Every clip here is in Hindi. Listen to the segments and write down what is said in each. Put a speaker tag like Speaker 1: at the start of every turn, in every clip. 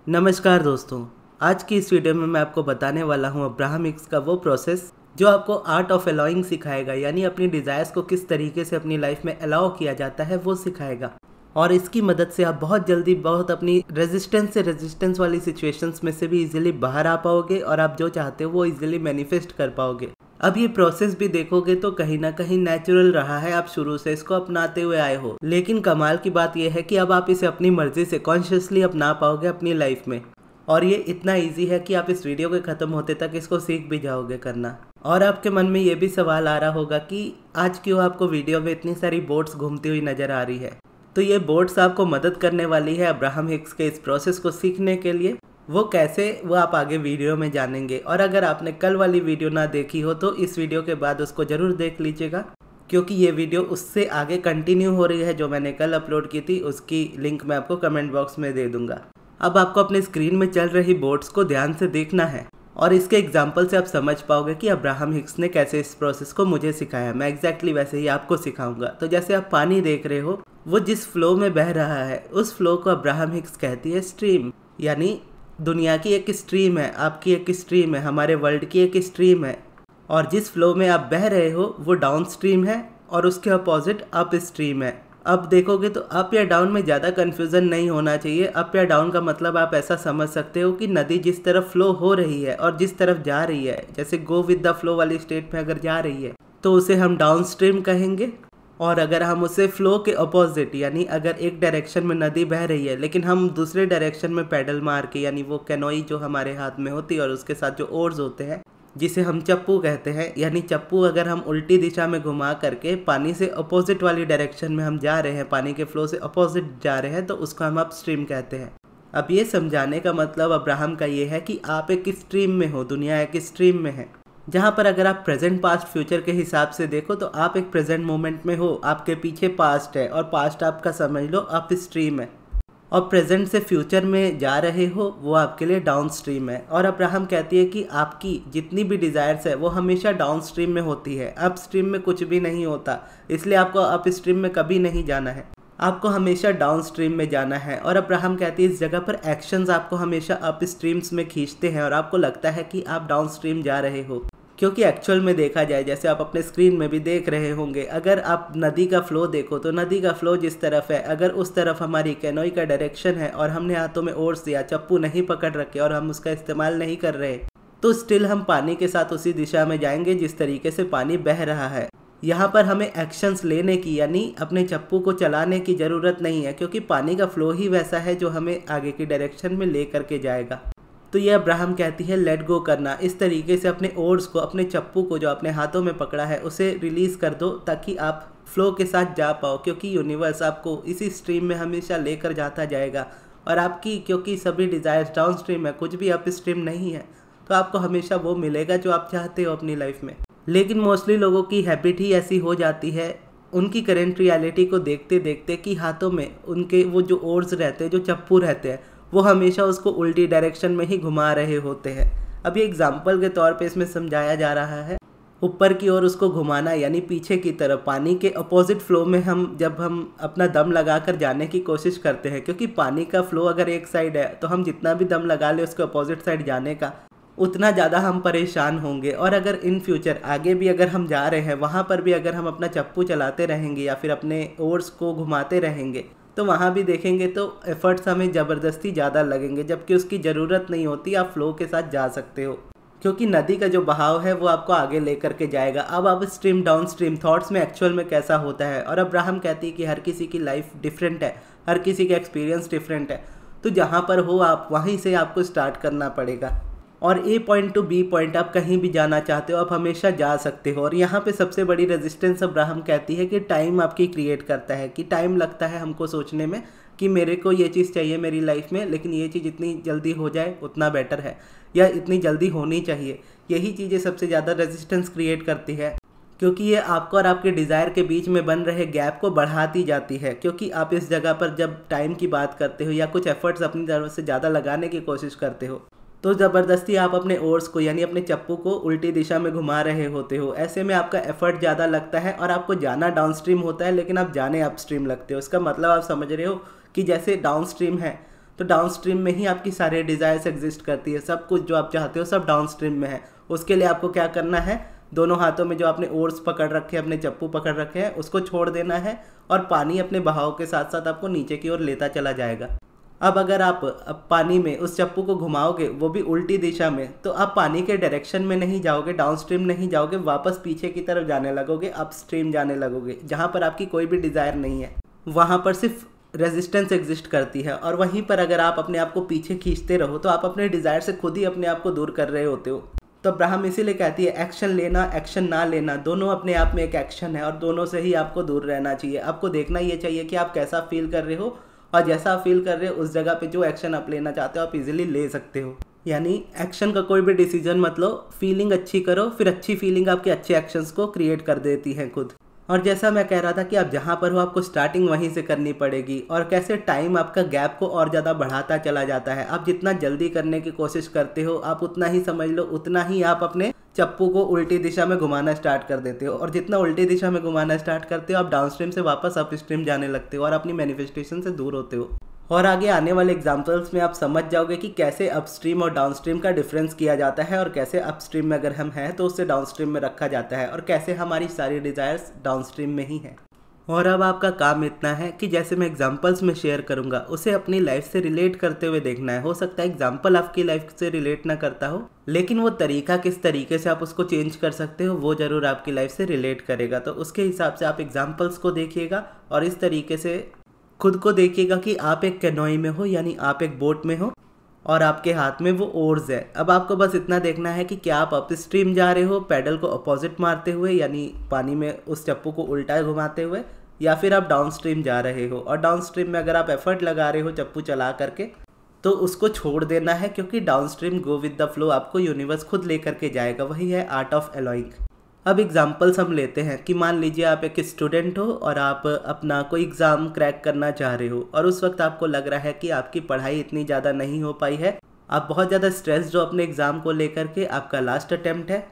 Speaker 1: नमस्कार दोस्तों। आज की इस वीडियो में मैं आपको बताने वाला हूँ अब्राहम हिक्स का वो प्रोसेस जो आपको आर्ट ऑफ अलाउइंग सिखाएगा, यानी अपनी डिज़ायर्स को किस तरीके से अपनी लाइफ में अलाउ किया जाता है वो सिखाएगा। और इसकी मदद से आप बहुत जल्दी अपनी रेजिस्टेंस वाली सिचुएशंस में से भी इजीली बाहर आ पाओगे और आप जो चाहते हो वो इजीली मैनिफेस्ट कर पाओगे। अब ये प्रोसेस भी देखोगे तो कहीं ना कहीं नेचुरल रहा है, आप शुरू से इसको अपनाते हुए आए हो, लेकिन कमाल की बात यह है कि अब आप इसे अपनी मर्जी से कॉन्शियसली अपना पाओगे अपनी लाइफ में। और ये इतना इजी है कि आप इस वीडियो के ख़त्म होते तक इसको सीख भी जाओगे करना। और आपके मन में ये भी सवाल आ रहा होगा कि आज क्यों आपको वीडियो में इतनी सारी बोट्स घूमती हुई नज़र आ रही है। तो ये बोट्स आपको मदद करने वाली है अब्राहम हिक्स के इस प्रोसेस को सीखने के लिए। वो कैसे, वो आप आगे वीडियो में जानेंगे। और अगर आपने कल वाली वीडियो ना देखी हो तो इस वीडियो के बाद उसको ज़रूर देख लीजिएगा, क्योंकि ये वीडियो उससे आगे कंटिन्यू हो रही है। जो मैंने कल अपलोड की थी उसकी लिंक मैं आपको कमेंट बॉक्स में दे दूंगा। अब आपको अपने स्क्रीन में चल रही बोट्स को ध्यान से देखना है और इसके एग्जाम्पल से आप समझ पाओगे कि अब्राहम हिक्स ने कैसे इस प्रोसेस को मुझे सिखाया। मैं एग्जैक्टली वैसे ही आपको सिखाऊंगा। तो जैसे आप पानी देख रहे हो, वो जिस फ्लो में बह रहा है उस फ्लो को अब्राहम हिक्स कहती है स्ट्रीम। यानी दुनिया की एक स्ट्रीम है, आपकी एक स्ट्रीम है, हमारे वर्ल्ड की एक स्ट्रीम है। और जिस फ्लो में आप बह रहे हो वो डाउन स्ट्रीम है और उसके अपोजिट अप स्ट्रीम है। अब देखोगे तो अप या डाउन में ज़्यादा कन्फ्यूज़न नहीं होना चाहिए। अप या डाउन का मतलब आप ऐसा समझ सकते हो कि नदी जिस तरफ फ्लो हो रही है और जिस तरफ जा रही है, जैसे गो विद द फ्लो वाली स्टेट में अगर जा रही है तो उसे हम डाउन स्ट्रीम कहेंगे। और अगर हम उसे फ्लो के अपोजिट, यानी अगर एक डायरेक्शन में नदी बह रही है लेकिन हम दूसरे डायरेक्शन में पैडल मार के, यानी वो कैनोई जो हमारे हाथ में होती है और उसके साथ जो ओर्स होते हैं जिसे हम चप्पू कहते हैं, यानी चप्पू अगर हम उल्टी दिशा में घुमा करके पानी से अपोजिट वाली डायरेक्शन में हम जा रहे हैं, पानी के फ्लो से अपोजिट जा रहे हैं, तो उसको हम अप स्ट्रीम कहते हैं। अब ये समझाने का मतलब अब्राहम का ये है कि आप एक स्ट्रीम में हो, दुनिया एक स्ट्रीम में है, जहाँ पर अगर आप प्रेजेंट पास्ट फ्यूचर के हिसाब से देखो तो आप एक प्रेजेंट मोमेंट में हो, आपके पीछे पास्ट है और पास्ट आपका समझ लो अप स्ट्रीम है, और प्रेजेंट से फ्यूचर में जा रहे हो वो आपके लिए डाउन स्ट्रीम है। और अब्राहम कहती है कि आपकी जितनी भी डिज़ायर्स है वो हमेशा डाउन स्ट्रीम में होती है, अप स्ट्रीम में कुछ भी नहीं होता। इसलिए आपको अप स्ट्रीम में कभी नहीं जाना है, आपको हमेशा डाउन स्ट्रीम में जाना है। और अब्राहम कहती है इस जगह पर एक्शंस आपको हमेशा अप स्ट्रीम्स में खींचते हैं और आपको लगता है कि आप डाउन स्ट्रीम जा रहे हो, क्योंकि एक्चुअल में देखा जाए, जैसे आप अपने स्क्रीन में भी देख रहे होंगे, अगर आप नदी का फ्लो देखो तो नदी का फ्लो जिस तरफ है, अगर उस तरफ हमारी कैनोई का डायरेक्शन है और हमने हाथों में ओर्स दिया, चप्पू नहीं पकड़ रखे और हम उसका इस्तेमाल नहीं कर रहे, तो स्टिल हम पानी के साथ उसी दिशा में जाएंगे जिस तरीके से पानी बह रहा है। यहाँ पर हमें एक्शंस लेने की, यानी अपने चप्पू को चलाने की ज़रूरत नहीं है, क्योंकि पानी का फ्लो ही वैसा है जो हमें आगे की डायरेक्शन में ले करके जाएगा। तो ये अब्राहम कहती है लेट गो करना, इस तरीके से अपने ओर्स को, अपने चप्पू को जो अपने हाथों में पकड़ा है उसे रिलीज़ कर दो ताकि आप फ्लो के साथ जा पाओ, क्योंकि यूनिवर्स आपको इसी स्ट्रीम में हमेशा लेकर जाता जाएगा। और आपकी, क्योंकि सभी डिज़ायर्स डाउन स्ट्रीम है, कुछ भी अप स्ट्रीम नहीं है, तो आपको हमेशा वो मिलेगा जो आप चाहते हो अपनी लाइफ में। लेकिन मोस्टली लोगों की हैबिट ही ऐसी हो जाती है उनकी करेंट रियलिटी को देखते देखते कि हाथों में उनके वो जो ओर्स रहते हैं, जो चप्पू रहते हैं, वो हमेशा उसको उल्टी डायरेक्शन में ही घुमा रहे होते हैं। अब ये एग्जाम्पल के तौर पे इसमें समझाया जा रहा है ऊपर की ओर उसको घुमाना, यानी पीछे की तरफ पानी के अपोजिट फ्लो में जब हम अपना दम लगाकर जाने की कोशिश करते हैं, क्योंकि पानी का फ्लो अगर एक साइड है तो हम जितना भी दम लगा ले उसके अपोजिट साइड जाने का, उतना ज़्यादा हम परेशान होंगे। और अगर इन फ्यूचर आगे भी अगर हम जा रहे हैं, वहाँ पर भी अगर हम अपना चप्पू चलाते रहेंगे या फिर अपने ओर्स को घुमाते रहेंगे, तो वहाँ भी देखेंगे तो एफर्ट्स हमें ज़बरदस्ती ज़्यादा लगेंगे, जबकि उसकी ज़रूरत नहीं होती, आप फ्लो के साथ जा सकते हो, क्योंकि नदी का जो बहाव है वो आपको आगे लेकर के जाएगा। अब आप स्ट्रीम डाउन स्ट्रीम थॉट्स में एक्चुअल में कैसा होता है। और अब्राहम कहती है कि हर किसी की लाइफ डिफरेंट है, हर किसी का एक्सपीरियंस डिफरेंट है, तो जहाँ पर हो आप वहीं से आपको स्टार्ट करना पड़ेगा। और ए पॉइंट टू बी पॉइंट आप कहीं भी जाना चाहते हो आप हमेशा जा सकते हो। और यहाँ पे सबसे बड़ी रेजिस्टेंस अब्राहम कहती है कि टाइम आपकी क्रिएट करता है, कि टाइम लगता है हमको सोचने में कि मेरे को ये चीज़ चाहिए मेरी लाइफ में, लेकिन ये चीज़ इतनी जल्दी हो जाए उतना बेटर है, या इतनी जल्दी होनी चाहिए। यही चीज़ें सबसे ज़्यादा रेजिस्टेंस क्रिएट करती है, क्योंकि ये आपको और आपके डिज़ायर के बीच में बन रहे गैप को बढ़ाती जाती है। क्योंकि आप इस जगह पर जब टाइम की बात करते हो या कुछ एफर्ट्स अपनी तरफ से ज़्यादा लगाने की कोशिश करते हो, तो ज़बरदस्ती आप अपने ओर्स को, यानी अपने चप्पू को उल्टी दिशा में घुमा रहे होते हो। ऐसे में आपका एफर्ट ज़्यादा लगता है और आपको जाना डाउन स्ट्रीम होता है, लेकिन आप जाने अप स्ट्रीम लगते हो। इसका मतलब आप समझ रहे हो कि जैसे डाउन स्ट्रीम है तो डाउन स्ट्रीम में ही आपकी सारे डिज़ायर्स एग्जिस्ट करती है। सब कुछ जो आप चाहते हो सब डाउन स्ट्रीम में है। उसके लिए आपको क्या करना है, दोनों हाथों में जो आपने ओर्स पकड़ रखे हैं, अपने चप्पू पकड़ रखे हैं, उसको छोड़ देना है और पानी अपने बहाव के साथ साथ आपको नीचे की ओर लेता चला जाएगा। अब अगर आप पानी में उस चप्पू को घुमाओगे, वो भी उल्टी दिशा में, तो आप पानी के डायरेक्शन में नहीं जाओगे, डाउन स्ट्रीम नहीं जाओगे, वापस पीछे की तरफ जाने लगोगे, अप स्ट्रीम जाने लगोगे, जहाँ पर आपकी कोई भी डिज़ायर नहीं है। वहाँ पर सिर्फ रेजिस्टेंस एग्जिस्ट करती है। और वहीं पर अगर आप अपने आप को पीछे खींचते रहो तो आप अपने डिज़ायर से खुद ही अपने आप को दूर कर रहे होते हो। तो अब्राहम इसीलिए कहती है एक्शन लेना, एक्शन ना लेना, दोनों अपने आप में एक एक्शन है और दोनों से ही आपको दूर रहना चाहिए। आपको देखना ये चाहिए कि आप कैसा फील कर रहे हो, और जैसा आप फील कर रहे हो उस जगह पे जो एक्शन आप लेना चाहते हो आप इजीली ले सकते हो। यानी एक्शन का कोई भी डिसीजन मत लो, फीलिंग अच्छी करो, फिर अच्छी फीलिंग आपके अच्छे एक्शंस को क्रिएट कर देती है खुद। और जैसा मैं कह रहा था कि आप जहाँ पर हो आपको स्टार्टिंग वहीं से करनी पड़ेगी, और कैसे टाइम आपका गैप को और ज़्यादा बढ़ाता चला जाता है। आप जितना जल्दी करने की कोशिश करते हो, आप उतना ही समझ लो उतना ही आप अपने चप्पू को उल्टी दिशा में घुमाना स्टार्ट कर देते हो, और जितना उल्टी दिशा में घुमाना स्टार्ट करते हो आप डाउन स्ट्रीम से वापस अप स्ट्रीम जाने लगते हो और अपनी मैनिफेस्टेशन से दूर होते हो। और आगे आने वाले एग्जाम्पल्स में आप समझ जाओगे कि कैसे अपस्ट्रीम और डाउनस्ट्रीम का डिफरेंस किया जाता है, और कैसे अपस्ट्रीम में अगर हम हैं तो उससे डाउनस्ट्रीम में रखा जाता है, और कैसे हमारी सारी डिज़ायर्स डाउनस्ट्रीम में ही हैं। और अब आपका काम इतना है कि जैसे मैं एग्जांपल्स में शेयर करूंगा उसे अपनी लाइफ से रिलेट करते हुए देखना है। हो सकता है एग्जांपल आपकी लाइफ से रिलेट ना करता हो, लेकिन वो तरीका किस तरीके से आप उसको चेंज कर सकते हो वो ज़रूर आपकी लाइफ से रिलेट करेगा। तो उसके हिसाब से आप एग्जाम्पल्स को देखिएगा और इस तरीके से खुद को देखिएगा कि आप एक कैनोई में हो, यानी आप एक बोट में हो और आपके हाथ में वो ओर्स है। अब आपको बस इतना देखना है कि क्या आप अप स्ट्रीम जा रहे हो पैडल को अपोजिट मारते हुए, यानी पानी में उस चप्पू को उल्टा घुमाते हुए, या फिर आप डाउन स्ट्रीम जा रहे हो। और डाउन स्ट्रीम में अगर आप एफर्ट लगा रहे हो चप्पू चला करके तो उसको छोड़ देना है, क्योंकि down stream go with the flow आपको यूनिवर्स खुद लेकर के जाएगा। वही है आर्ट ऑफ अलाउइंग। अब एग्जाम्पल्स हम लेते हैं कि मान लीजिए आप एक स्टूडेंट हो और आप अपना कोई एग्ज़ाम क्रैक करना चाह रहे हो, और उस वक्त आपको लग रहा है कि आपकी पढ़ाई इतनी ज़्यादा नहीं हो पाई है, आप बहुत ज़्यादा स्ट्रेस्ड हो अपने एग्ज़ाम को लेकर के, आपका लास्ट अटेम्प्ट है।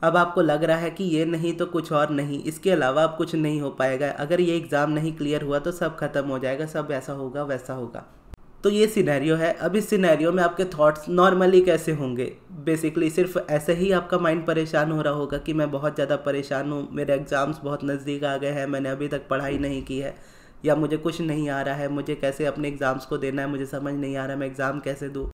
Speaker 1: अब आपको लग रहा है कि ये नहीं तो कुछ और नहीं, इसके अलावा अब कुछ नहीं हो पाएगा, अगर ये एग्ज़ाम नहीं क्लियर हुआ तो सब खत्म हो जाएगा, सब ऐसा होगा वैसा होगा। तो ये सिनेरियो है। अब इस सिनेरियो में आपके थॉट्स नॉर्मली कैसे होंगे? बेसिकली सिर्फ ऐसे ही आपका माइंड परेशान हो रहा होगा कि मैं बहुत ज़्यादा परेशान हूँ, मेरे एग्ज़ाम्स बहुत नज़दीक आ गए हैं, मैंने अभी तक पढ़ाई नहीं की है, या मुझे कुछ नहीं आ रहा है, मुझे कैसे अपने एग्ज़ाम्स को देना है, मुझे समझ नहीं आ रहा है मैं एग्ज़ाम कैसे दूँ,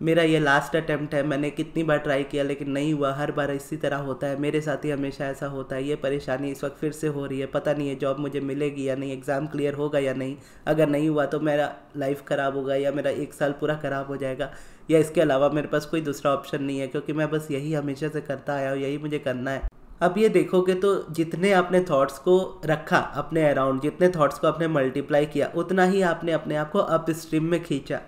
Speaker 1: मेरा ये लास्ट अटेम्प्ट है, मैंने कितनी बार ट्राई किया लेकिन नहीं हुआ, हर बार इसी तरह होता है, मेरे साथ ही हमेशा ऐसा होता है, ये परेशानी इस वक्त फिर से हो रही है, पता नहीं है जॉब मुझे मिलेगी या नहीं, एग्ज़ाम क्लियर होगा या नहीं, अगर नहीं हुआ तो मेरा लाइफ ख़राब होगा या मेरा एक साल पूरा ख़राब हो जाएगा, या इसके अलावा मेरे पास कोई दूसरा ऑप्शन नहीं है, क्योंकि मैं बस यही हमेशा से करता आया हूँ, यही मुझे करना है। अब ये देखोगे तो जितने आपने थॉट्स को रखा अपने अराउंड, जितने थॉट्स को आपने मल्टीप्लाई किया, उतना ही आपने अपने आप को अप स्ट्रीम में खींचा।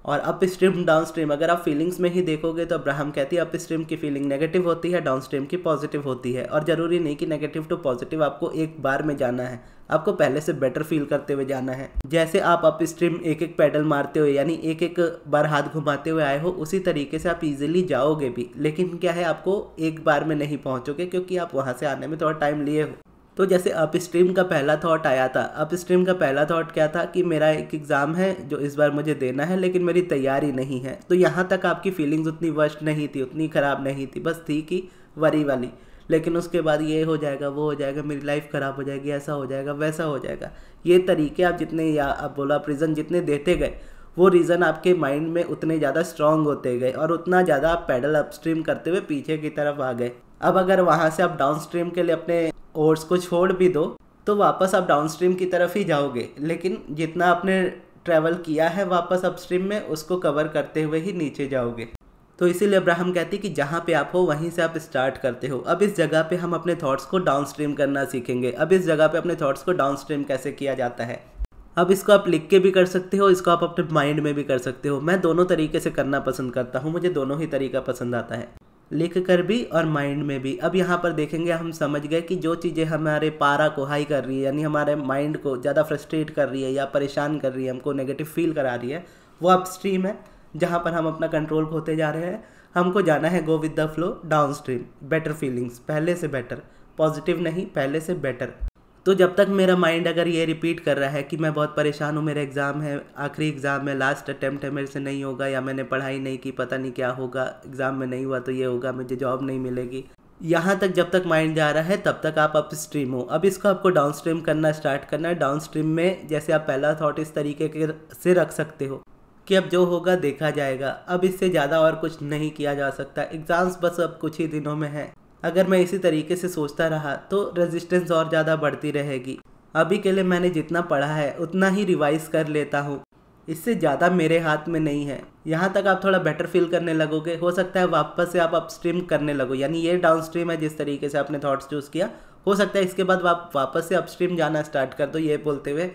Speaker 1: और अप स्ट्रीम डाउन स्ट्रीम अगर आप फीलिंग्स में ही देखोगे तो अब्राहम कहती है अप स्ट्रीम की फीलिंग नेगेटिव होती है, डाउन स्ट्रीम की पॉजिटिव होती है। और ज़रूरी नहीं कि नेगेटिव टू पॉजिटिव आपको एक बार में जाना है, आपको पहले से बेटर फील करते हुए जाना है। जैसे आप अप स्ट्रीम एक एक पैडल मारते हुए, यानी एक एक बार हाथ घुमाते हुए आए हो, उसी तरीके से आप इजीली जाओगे भी, लेकिन क्या है आपको एक बार में नहीं पहुँचोगे, क्योंकि आप वहाँ से आने में थोड़ा टाइम लिए हो। तो जैसे अप स्ट्रीम का पहला थॉट आया था, अप स्ट्रीम का पहला थॉट क्या था कि मेरा एक एग्ज़ाम है जो इस बार मुझे देना है, लेकिन मेरी तैयारी नहीं है। तो यहाँ तक आपकी फीलिंग्स उतनी वर्स्ट नहीं थी, उतनी ख़राब नहीं थी, बस थी कि वरी वाली। लेकिन उसके बाद ये हो जाएगा, वो हो जाएगा, मेरी लाइफ ख़राब हो जाएगी, ऐसा हो जाएगा, वैसा हो जाएगा। ये तरीके आप जितने, या आप बोला आप रीज़न जितने देते गए, वो रीज़न आपके माइंड में उतने ज़्यादा स्ट्रॉन्ग होते गए और उतना ज़्यादा आप पैडल अप स्ट्रीम करते हुए पीछे की तरफ आ गए। अब अगर वहाँ से आप डाउन स्ट्रीम के लिए अपने ओर्स को छोड़ भी दो तो वापस आप डाउन स्ट्रीम की तरफ ही जाओगे, लेकिन जितना आपने ट्रैवल किया है वापस अप स्ट्रीम में, उसको कवर करते हुए ही नीचे जाओगे। तो इसीलिए अब्राहम कहती कि जहाँ पे आप हो वहीं से आप स्टार्ट करते हो। अब इस जगह पे हम अपने थॉट्स को डाउन स्ट्रीम करना सीखेंगे। अब इस जगह पे अपने थॉट्स को डाउन स्ट्रीम कैसे किया जाता है। अब इसको आप लिख के भी कर सकते हो, इसको आप अपने माइंड में भी कर सकते हो। मैं दोनों तरीके से करना पसंद करता हूँ, मुझे दोनों ही तरीका पसंद आता है, लिख कर भी और माइंड में भी। अब यहाँ पर देखेंगे, हम समझ गए कि जो चीज़ें हमारे पारा को हाई कर रही है, यानी हमारे माइंड को ज़्यादा फ्रस्ट्रेट कर रही है या परेशान कर रही है, हमको नेगेटिव फील करा रही है, वो अप स्ट्रीम है जहाँ पर हम अपना कंट्रोल खोते जा रहे हैं। हमको जाना है go with the flow down stream, better feelings, पहले से बेटर, पॉजिटिव नहीं, पहले से बेटर। तो जब तक मेरा माइंड अगर ये रिपीट कर रहा है कि मैं बहुत परेशान हूँ, मेरा एग्ज़ाम है, आखिरी एग्ज़ाम है, लास्ट अटेम्प्ट है, मेरे से नहीं होगा, या मैंने पढ़ाई नहीं की, पता नहीं क्या होगा, एग्ज़ाम में नहीं हुआ तो ये होगा, मुझे जॉब नहीं मिलेगी, यहाँ तक जब तक माइंड जा रहा है तब तक आप अप स्ट्रीम हो। अब इसको आपको डाउन स्ट्रीम करना स्टार्ट करना है। डाउन स्ट्रीम में जैसे आप पहला थॉट इस तरीके के से रख सकते हो कि अब जो होगा देखा जाएगा, अब इससे ज़्यादा और कुछ नहीं किया जा सकता, एग्ज़ाम्स बस अब कुछ ही दिनों में है। अगर मैं इसी तरीके से सोचता रहा तो रेजिस्टेंस और ज़्यादा बढ़ती रहेगी। अभी के लिए मैंने जितना पढ़ा है उतना ही रिवाइज कर लेता हूँ, इससे ज़्यादा मेरे हाथ में नहीं है। यहाँ तक आप थोड़ा बेटर फील करने लगोगे, हो सकता है वापस से आप अपस्ट्रीम करने लगो, यानी ये डाउन स्ट्रीम है जिस तरीके से आपने थॉट्स चूज़ किया, हो सकता है इसके बाद आप वापस से अपस्ट्रीम जाना स्टार्ट कर दो, ये बोलते हुए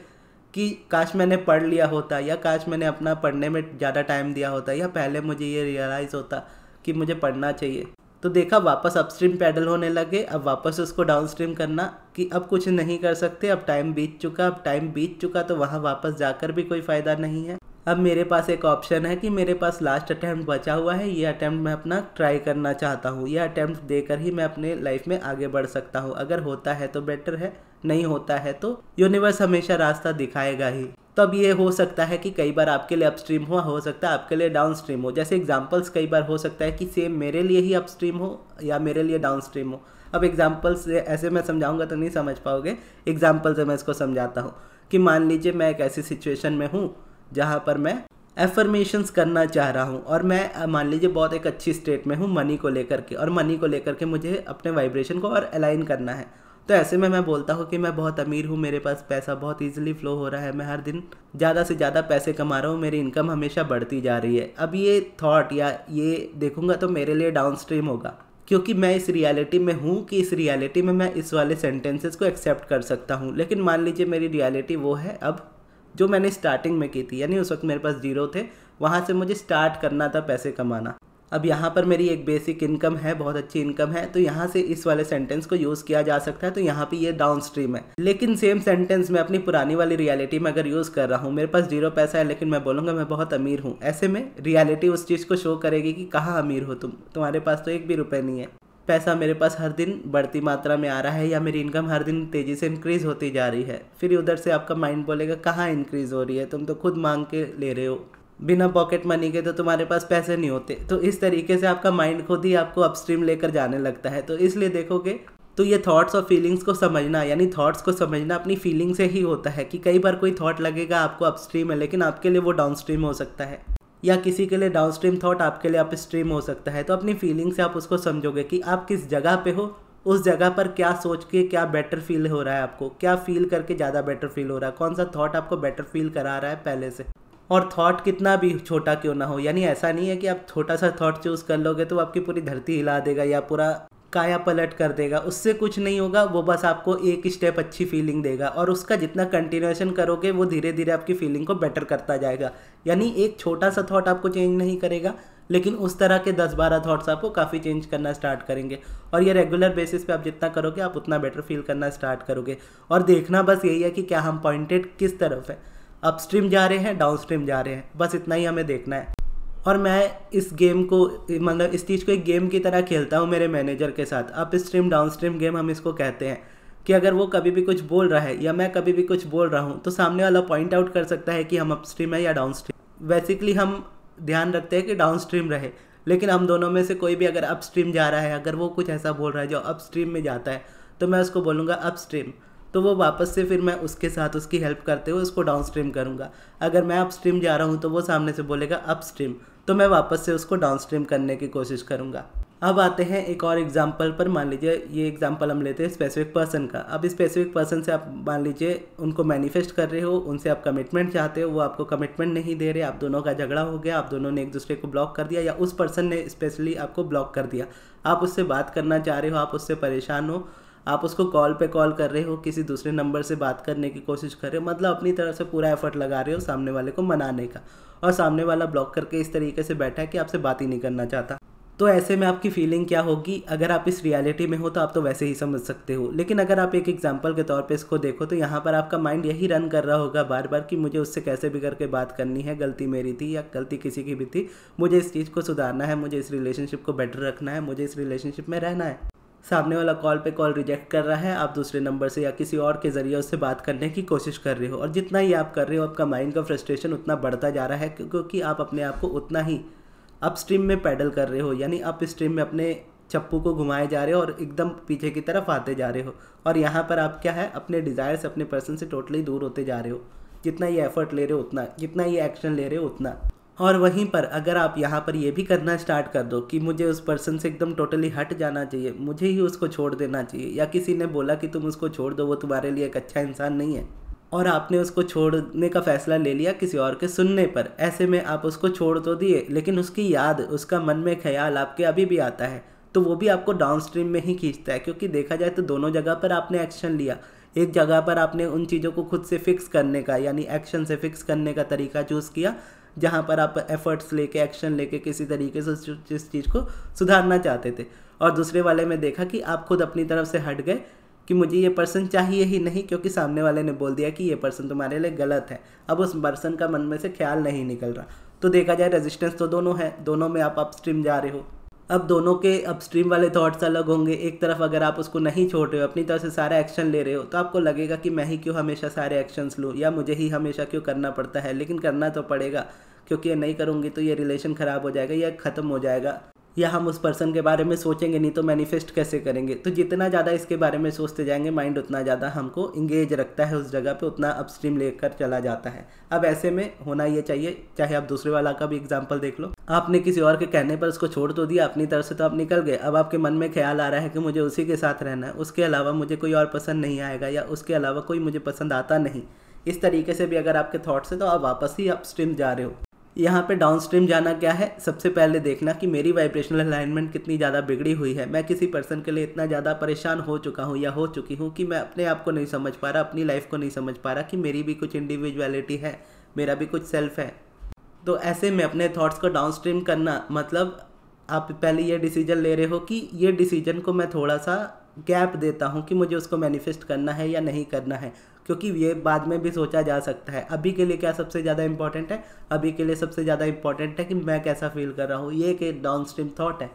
Speaker 1: कि काश मैंने पढ़ लिया होता, या काश मैंने अपना पढ़ने में ज़्यादा टाइम दिया होता, या पहले मुझे ये रियलाइज़ होता कि मुझे पढ़ना चाहिए। तो देखा, वापस अपस्ट्रीम पैडल होने लगे। अब वापस उसको डाउन स्ट्रीम करना कि अब कुछ नहीं कर सकते, अब टाइम बीत चुका, अब टाइम बीत चुका तो वहाँ वापस जाकर भी कोई फ़ायदा नहीं है। अब मेरे पास एक ऑप्शन है कि मेरे पास लास्ट अटैम्प्ट बचा हुआ है, ये अटैम्प्ट मैं अपना ट्राई करना चाहता हूँ, ये अटैम्प्ट देकर ही मैं अपने लाइफ में आगे बढ़ सकता हूँ। अगर होता है तो बेटर है, नहीं होता है तो यूनिवर्स हमेशा रास्ता दिखाएगा ही। तो अब ये हो सकता है कि कई बार आपके लिए अपस्ट्रीम हो सकता है आपके लिए डाउन स्ट्रीम हो। जैसे एग्जांपल्स कई बार हो सकता है कि सेम मेरे लिए ही अपस्ट्रीम हो या मेरे लिए डाउन स्ट्रीम हो। अब एग्जांपल्स ऐसे मैं समझाऊंगा तो नहीं समझ पाओगे, एग्जांपल से मैं इसको समझाता हूँ कि मान लीजिए मैं एक ऐसी सिचुएशन में हूँ जहाँ पर मैं एफर्मेशंस करना चाह रहा हूँ, और मैं मान लीजिए बहुत एक अच्छी स्टेट में हूँ मनी को लेकर के, और मनी को लेकर के मुझे अपने वाइब्रेशन को और अलाइन करना है। तो ऐसे में मैं बोलता हूँ कि मैं बहुत अमीर हूँ, मेरे पास पैसा बहुत इजीली फ्लो हो रहा है, मैं हर दिन ज़्यादा से ज़्यादा पैसे कमा रहा हूँ, मेरी इनकम हमेशा बढ़ती जा रही है। अब ये थॉट या ये देखूंगा तो मेरे लिए डाउन स्ट्रीम होगा, क्योंकि मैं इस रियलिटी में हूँ कि इस रियलिटी में मैं इस वाले सेंटेंसेस को एक्सेप्ट कर सकता हूँ। लेकिन मान लीजिए मेरी रियलिटी वो है अब जो मैंने स्टार्टिंग में की थी, यानी उस वक्त मेरे पास जीरो थे, वहाँ से मुझे स्टार्ट करना था पैसे कमाना। अब यहाँ पर मेरी एक बेसिक इनकम है, बहुत अच्छी इनकम है, तो यहाँ से इस वाले सेंटेंस को यूज़ किया जा सकता है। तो यहाँ पे ये डाउन स्ट्रीम है। लेकिन सेम सेंटेंस मैं अपनी पुरानी वाली रियलिटी में अगर यूज़ कर रहा हूँ, मेरे पास जीरो पैसा है लेकिन मैं बोलूँगा मैं बहुत अमीर हूँ, ऐसे में रियलिटी उस चीज़ को शो करेगी कि कहाँ अमीर हो तुम, तुम्हारे पास तो एक भी रुपये नहीं है, पैसा मेरे पास हर दिन बढ़ती मात्रा में आ रहा है, या मेरी इनकम हर दिन तेज़ी से इंक्रीज़ होती जा रही है। फिर उधर से आपका माइंड बोलेगा कहाँ इंक्रीज़ हो रही है, तुम तो खुद मांग के ले रहे हो, बिना पॉकेट मनी के तो तुम्हारे पास पैसे नहीं होते। तो इस तरीके से आपका माइंड खुद ही आपको अपस्ट्रीम लेकर जाने लगता है। तो इसलिए देखोगे तो ये थॉट्स और फीलिंग्स को समझना, यानी थॉट्स को समझना अपनी फीलिंग से ही होता है कि कई बार कोई थॉट लगेगा आपको अपस्ट्रीम है, लेकिन आपके लिए वो डाउन स्ट्रीम हो सकता है, या किसी के लिए डाउन स्ट्रीम थॉट आपके लिए अपस्ट्रीम हो सकता है। तो अपनी फीलिंग से आप उसको समझोगे कि आप किस जगह पे हो, उस जगह पर क्या सोच के क्या बेटर फील हो रहा है, आपको क्या फील करके ज़्यादा बेटर फील हो रहा है, कौन सा थॉट आपको बेटर फील करा रहा है पहले से। और थॉट कितना भी छोटा क्यों ना हो, यानी ऐसा नहीं है कि आप छोटा सा थॉट चूज़ कर लोगे तो आपकी पूरी धरती हिला देगा या पूरा काया पलट कर देगा, उससे कुछ नहीं होगा। वो बस आपको एक स्टेप अच्छी फीलिंग देगा, और उसका जितना कंटिन्यूएशन करोगे वो धीरे धीरे आपकी फीलिंग को बेटर करता जाएगा। यानी एक छोटा सा थॉट आपको चेंज नहीं करेगा, लेकिन उस तरह के 10-12 थॉट्स आपको काफ़ी चेंज करना स्टार्ट करेंगे, और ये रेगुलर बेसिस पे आप जितना करोगे आप उतना बेटर फील करना स्टार्ट करोगे। और देखना बस यही है कि क्या हम पॉइंटेड किस तरफ है, अपस्ट्रीम जा रहे हैं डाउन स्ट्रीम जा रहे हैं, बस इतना ही हमें देखना है। और मैं इस गेम को मतलब इस चीज़ को एक गेम की तरह खेलता हूँ मेरे मैनेजर के साथ। Up stream down stream game हम इसको कहते हैं कि अगर वो कभी भी कुछ बोल रहा है या मैं कभी भी कुछ बोल रहा हूँ तो सामने वाला पॉइंट आउट कर सकता है कि हम अप स्ट्रीम है या डाउन स्ट्रीम। बेसिकली हम ध्यान रखते हैं कि डाउन स्ट्रीम रहे, लेकिन हम दोनों में से कोई भी अगर अप स्ट्रीम जा रहा है, अगर वो कुछ ऐसा बोल रहा है जो अप स्ट्रीम में जाता है, तो मैं उसको बोलूँगा अप स्ट्रीम, तो वो वापस से फिर मैं उसके साथ उसकी हेल्प करते हुए उसको डाउन स्ट्रीम करूँगा। अगर मैं अप स्ट्रीम जा रहा हूँ तो वो सामने से बोलेगा अप स्ट्रीम, तो मैं वापस से उसको डाउन स्ट्रीम करने की कोशिश करूँगा। अब आते हैं एक और एग्जांपल पर। मान लीजिए ये एग्जांपल हम लेते हैं स्पेसिफिक पर्सन का। अब स्पेसिफिक पर्सन से आप मान लीजिए उनको मैनिफेस्ट कर रहे हो, उनसे आप कमिटमेंट चाहते हो, वो आपको कमिटमेंट नहीं दे रहे, आप दोनों का झगड़ा हो गया, आप दोनों ने एक दूसरे को ब्लॉक कर दिया, या उस पर्सन ने स्पेशली आपको ब्लॉक कर दिया। आप उससे बात करना चाह रहे हो, आप उससे परेशान हो, आप उसको कॉल पे कॉल कर रहे हो, किसी दूसरे नंबर से बात करने की कोशिश कर रहे हो, मतलब अपनी तरफ से पूरा एफर्ट लगा रहे हो सामने वाले को मनाने का, और सामने वाला ब्लॉक करके इस तरीके से बैठा है कि आपसे बात ही नहीं करना चाहता। तो ऐसे में आपकी फीलिंग क्या होगी? अगर आप इस रियलिटी में हो तो आप तो वैसे ही समझ सकते हो, लेकिन अगर आप एक एग्जांपल के तौर पे इसको देखो तो यहाँ पर आपका माइंड यही रन कर रहा होगा बार बार कि मुझे उससे कैसे भी करके बात करनी है, गलती मेरी थी या गलती किसी की भी थी, मुझे इस चीज़ को सुधारना है, मुझे इस रिलेशनशिप को बेटर रखना है, मुझे इस रिलेशनशिप में रहना है। सामने वाला कॉल पे कॉल रिजेक्ट कर रहा है, आप दूसरे नंबर से या किसी और के ज़रिए उससे बात करने की कोशिश कर रहे हो, और जितना ही आप कर रहे हो आपका माइंड का फ्रस्ट्रेशन उतना बढ़ता जा रहा है, क्योंकि आप अपने आप को उतना ही अपस्ट्रीम में पैडल कर रहे हो, यानी अप स्ट्रीम में अपने चप्पू को घुमाए जा रहे हो और एकदम पीछे की तरफ आते जा रहे हो। और यहाँ पर आप क्या है, अपने डिज़ायर से, अपने पर्सन से टोटली दूर होते जा रहे हो। जितना ही एफर्ट ले रहे हो उतना, जितना ही एक्शन ले रहे हो उतना। और वहीं पर अगर आप यहाँ पर ये भी करना स्टार्ट कर दो कि मुझे उस पर्सन से एकदम टोटली हट जाना चाहिए, मुझे ही उसको छोड़ देना चाहिए, या किसी ने बोला कि तुम उसको छोड़ दो, वो तुम्हारे लिए एक अच्छा इंसान नहीं है, और आपने उसको छोड़ने का फैसला ले लिया किसी और के सुनने पर, ऐसे में आप उसको छोड़ तो दिए, लेकिन उसकी याद, उसका मन में ख्याल आपके अभी भी आता है, तो वो भी आपको डाउन स्ट्रीम में ही खींचता है। क्योंकि देखा जाए तो दोनों जगह पर आपने एक्शन लिया। एक जगह पर आपने उन चीज़ों को खुद से फिक्स करने का, यानी एक्शन से फिक्स करने का तरीका चूज़ किया, जहाँ पर आप एफर्ट्स लेके, एक्शन लेके किसी तरीके से जिस चीज़ को सुधारना चाहते थे। और दूसरे वाले में देखा कि आप खुद अपनी तरफ से हट गए कि मुझे ये पर्सन चाहिए ही नहीं, क्योंकि सामने वाले ने बोल दिया कि ये पर्सन तुम्हारे लिए गलत है। अब उस पर्सन का मन में से ख्याल नहीं निकल रहा। तो देखा जाए रेजिस्टेंस तो दोनों है, दोनों में आप अपस्ट्रीम जा रहे हो। अब दोनों के अपस्ट्रीम वाले थॉट्स अलग होंगे। एक तरफ अगर आप उसको नहीं छोड़ रहे हो, अपनी तरफ से सारा एक्शन ले रहे हो, तो आपको लगेगा कि मैं ही क्यों हमेशा सारे एक्शंस लूँ, या मुझे ही हमेशा क्यों करना पड़ता है। लेकिन करना तो पड़ेगा, क्योंकि ये नहीं करूँगी तो ये रिलेशन ख़राब हो जाएगा, या ख़त्म हो जाएगा, या हम उस पर्सन के बारे में सोचेंगे नहीं तो मैनिफेस्ट कैसे करेंगे। तो जितना ज़्यादा इसके बारे में सोचते जाएंगे माइंड, उतना ज़्यादा हमको इंगेज रखता है उस जगह पे, उतना अपस्ट्रीम लेकर चला जाता है। अब ऐसे में होना ये चाहिए, चाहे आप दूसरे वाला का भी एग्जांपल देख लो। आपने किसी और के कहने पर उसको छोड़ तो दिया, अपनी तरफ से तो आप निकल गए। अब आपके मन में ख्याल आ रहा है कि मुझे उसी के साथ रहना है, उसके अलावा मुझे कोई और पसंद नहीं आएगा, या उसके अलावा कोई मुझे पसंद आता नहीं। इस तरीके से भी अगर आपके थॉट्स हैं तो आप वापस ही अपस्ट्रीम जा रहे हो। यहाँ पे डाउन स्ट्रीम जाना क्या है, सबसे पहले देखना कि मेरी वाइब्रेशनल अलाइनमेंट कितनी ज़्यादा बिगड़ी हुई है। मैं किसी पर्सन के लिए इतना ज़्यादा परेशान हो चुका हूँ या हो चुकी हूँ कि मैं अपने आप को नहीं समझ पा रहा, अपनी लाइफ को नहीं समझ पा रहा कि मेरी भी कुछ इंडिविजुअलिटी है, मेरा भी कुछ सेल्फ है। तो ऐसे में अपने थॉट्स को डाउन स्ट्रीम करना मतलब आप पहले ये डिसीजन ले रहे हो कि ये डिसीजन को मैं थोड़ा सा गैप देता हूँ कि मुझे उसको मैनिफेस्ट करना है या नहीं करना है, क्योंकि ये बाद में भी सोचा जा सकता है। अभी के लिए क्या सबसे ज़्यादा इंपॉर्टेंट है, अभी के लिए सबसे ज़्यादा इंपॉर्टेंट है कि मैं कैसा फील कर रहा हूँ। ये एक डाउन स्ट्रीम थॉट है।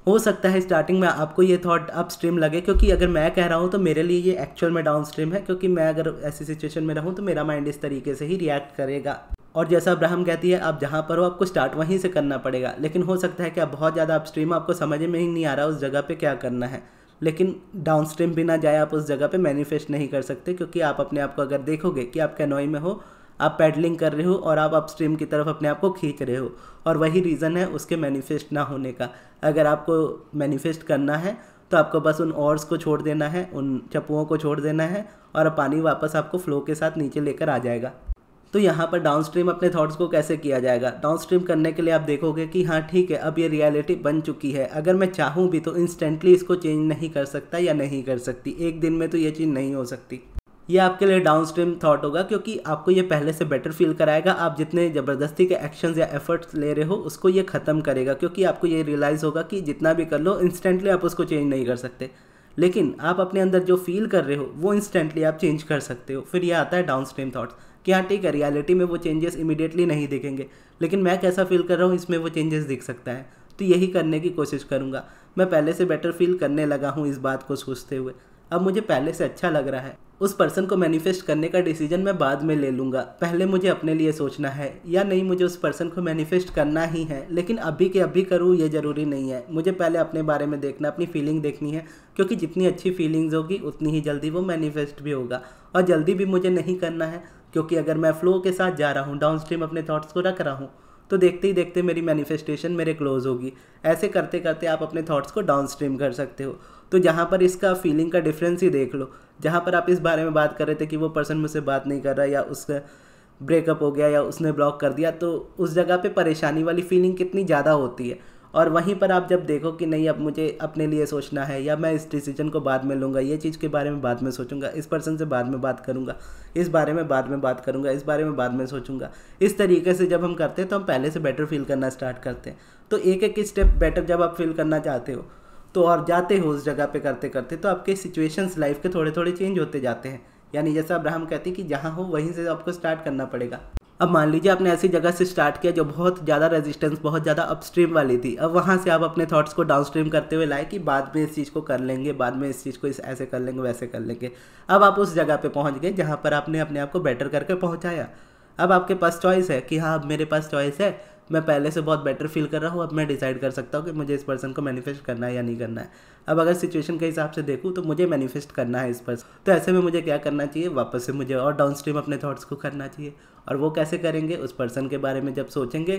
Speaker 1: हो सकता है स्टार्टिंग में आपको ये थॉट अप स्ट्रीम लगे, क्योंकि अगर मैं कह रहा हूँ तो मेरे लिए ये एक्चुअल में डाउन स्ट्रीम है, क्योंकि मैं अगर ऐसी सिचुएशन में रहूँ तो मेरा माइंड इस तरीके से ही रिएक्ट करेगा। और जैसा अब्राहम कहती है, आप जहाँ पर हो आपको स्टार्ट वहीं से करना पड़ेगा। लेकिन हो सकता है कि आप बहुत ज़्यादा अपस्ट्रीम, आपको समझ में ही नहीं आ रहा उस जगह पे क्या करना है, लेकिन डाउन स्ट्रीम भी ना जाए, आप उस जगह पे मैनिफेस्ट नहीं कर सकते। क्योंकि आप अपने आप को अगर देखोगे कि आप कैनोई में हो, आप पैडलिंग कर रहे हो और आप अपस्ट्रीम की तरफ अपने आप को खींच रहे हो, और वही रीज़न है उसके मैनिफेस्ट ना होने का। अगर आपको मैनिफेस्ट करना है तो आपको बस उन ऑर्स को छोड़ देना है, उन चप्पुओं को छोड़ देना है, और पानी वापस आपको फ्लो के साथ नीचे लेकर आ जाएगा। तो यहाँ पर डाउन स्ट्रीम अपने थॉट्स को कैसे किया जाएगा, डाउन स्ट्रीम करने के लिए आप देखोगे कि हाँ ठीक है, अब ये रियलिटी बन चुकी है, अगर मैं चाहूँ भी तो इंस्टेंटली इसको चेंज नहीं कर सकता या नहीं कर सकती, एक दिन में तो ये चीज़ नहीं हो सकती। ये आपके लिए डाउन स्ट्रीम थॉट होगा, क्योंकि आपको ये पहले से बेटर फील कराएगा। आप जितने ज़बरदस्ती के एक्शंस या एफर्ट्स ले रहे हो उसको ये ख़त्म करेगा, क्योंकि आपको ये रियलाइज़ होगा कि जितना भी कर लो इंस्टेंटली आप उसको चेंज नहीं कर सकते, लेकिन आप अपने अंदर जो फील कर रहे हो वो इंस्टेंटली आप चेंज कर सकते हो। फिर ये आता है डाउन स्ट्रीम थॉट्स कि हाँ ठीक है, रियलिटी में वो चेंजेस इमीडिएटली नहीं दिखेंगे, लेकिन मैं कैसा फील कर रहा हूँ इसमें वो चेंजेस दिख सकता है। तो यही करने की कोशिश करूँगा। मैं पहले से बेटर फील करने लगा हूँ इस बात को सोचते हुए, अब मुझे पहले से अच्छा लग रहा है। उस पर्सन को मैनिफेस्ट करने का डिसीजन मैं बाद में ले लूँगा, पहले मुझे अपने लिए सोचना है या नहीं मुझे उस पर्सन को मैनिफेस्ट करना ही है, लेकिन अभी के अभी करूँ ये ज़रूरी नहीं है। मुझे पहले अपने बारे में देखना, अपनी फीलिंग देखनी है, क्योंकि जितनी अच्छी फीलिंग्स होगी उतनी ही जल्दी वो मैनिफेस्ट भी होगा। और जल्दी भी मुझे नहीं करना है, क्योंकि अगर मैं फ्लो के साथ जा रहा हूँ, डाउन स्ट्रीम अपने थॉट्स को रख रहा हूँ, तो देखते ही देखते मेरी मैनिफेस्टेशन मेरे क्लोज होगी। ऐसे करते करते आप अपने थॉट्स को डाउन स्ट्रीम कर सकते हो। तो जहाँ पर इसका फीलिंग का डिफरेंस ही देख लो, जहाँ पर आप इस बारे में बात कर रहे थे कि वो पर्सन मुझसे बात नहीं कर रहा, या उसका ब्रेकअप हो गया, या उसने ब्लॉक कर दिया, तो उस जगह पे परेशानी वाली फीलिंग कितनी ज़्यादा होती है। और वहीं पर आप जब देखो कि नहीं, अब मुझे अपने लिए सोचना है, या मैं इस डिसीजन को बाद में लूँगा, ये चीज़ के बारे में बाद में सोचूंगा, इस पर्सन से बाद में बात करूँगा, इस बारे में बाद में बात करूँगा, इस बारे में बाद में सोचूंगा, इस तरीके से जब हम करते हैं तो हम पहले से बेटर फील करना स्टार्ट करते हैं। तो एक एक स्टेप बेटर जब आप फील करना चाहते हो तो और जाते हो उस जगह पे करते करते, तो आपके सिचुएशंस लाइफ के थोड़े थोड़े चेंज होते जाते हैं। यानी जैसा अब्राहम कहती कि जहाँ हो वहीं से आपको स्टार्ट करना पड़ेगा। अब मान लीजिए आपने ऐसी जगह से स्टार्ट किया जो बहुत ज़्यादा रेजिस्टेंस, बहुत ज़्यादा अपस्ट्रीम वाली थी। अब वहाँ से आप अपने थॉट्स को डाउनस्ट्रीम करते हुए लाए कि बाद में इस चीज़ को कर लेंगे, बाद में इस चीज़ को ऐसे कर लेंगे, वैसे कर लेंगे। अब आप उस जगह पे पहुँच गए जहाँ पर आपने अपने आप को बेटर करके पहुँचाया। अब आपके पास चॉइस है कि हाँ, अब मेरे पास चॉइस है, मैं पहले से बहुत बेटर फील कर रहा हूँ, अब मैं डिसाइड कर सकता हूँ कि मुझे इस पर्सन को मैनिफेस्ट करना है या नहीं करना है। अब अगर सिचुएशन के हिसाब से देखूँ तो मुझे मैनिफेस्ट करना है इस पर्सन, तो ऐसे में मुझे क्या करना चाहिए, वापस से मुझे और डाउनस्ट्रीम अपने थॉट्स को करना चाहिए। और वो कैसे करेंगे, उस पर्सन के बारे में जब सोचेंगे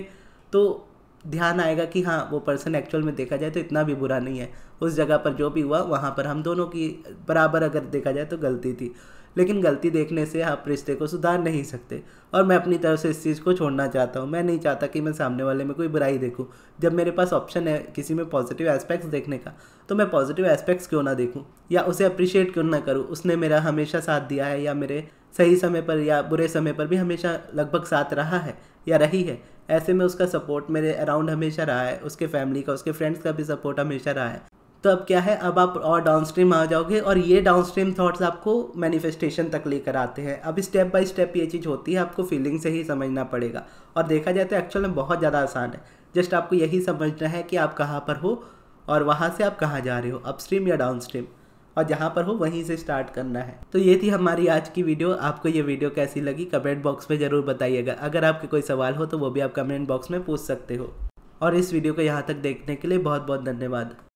Speaker 1: तो ध्यान आएगा कि हाँ, वो पर्सन एक्चुअल में देखा जाए तो इतना भी बुरा नहीं है। उस जगह पर जो भी हुआ वहाँ पर हम दोनों की बराबर अगर देखा जाए तो गलती थी, लेकिन गलती देखने से आप रिश्ते को सुधार नहीं सकते। और मैं अपनी तरफ से इस चीज़ को छोड़ना चाहता हूँ। मैं नहीं चाहता कि मैं सामने वाले में कोई बुराई देखूँ। जब मेरे पास ऑप्शन है किसी में पॉजिटिव एस्पेक्ट्स देखने का, तो मैं पॉजिटिव एस्पेक्ट्स क्यों ना देखूँ, या उसे अप्रिशिएट क्यों ना करूँ। उसने मेरा हमेशा साथ दिया है, या मेरे सही समय पर या बुरे समय पर भी हमेशा लगभग साथ रहा है या रही है। ऐसे में उसका सपोर्ट मेरे अराउंड हमेशा रहा है, उसके फैमिली का, उसके फ्रेंड्स का भी सपोर्ट हमेशा रहा है। तो अब क्या है, अब आप और डाउनस्ट्रीम आ जाओगे और ये डाउनस्ट्रीम थॉट्स आपको मैनिफेस्टेशन तक लेकर आते हैं। अब स्टेप बाय स्टेप ये चीज़ होती है, आपको फीलिंग से ही समझना पड़ेगा। और देखा जाए तो एक्चुअल में बहुत ज़्यादा आसान है। जस्ट आपको यही समझना है कि आप कहाँ पर हो और वहाँ से आप कहाँ जा रहे हो, अपस्ट्रीम या डाउनस्ट्रीम, और जहाँ पर हो वहीं से स्टार्ट करना है। तो ये थी हमारी आज की वीडियो। आपको ये वीडियो कैसी लगी कमेंट बॉक्स में ज़रूर बताइएगा। अगर आपके कोई सवाल हो तो वो भी आप कमेंट बॉक्स में पूछ सकते हो। और इस वीडियो को यहाँ तक देखने के लिए बहुत बहुत धन्यवाद।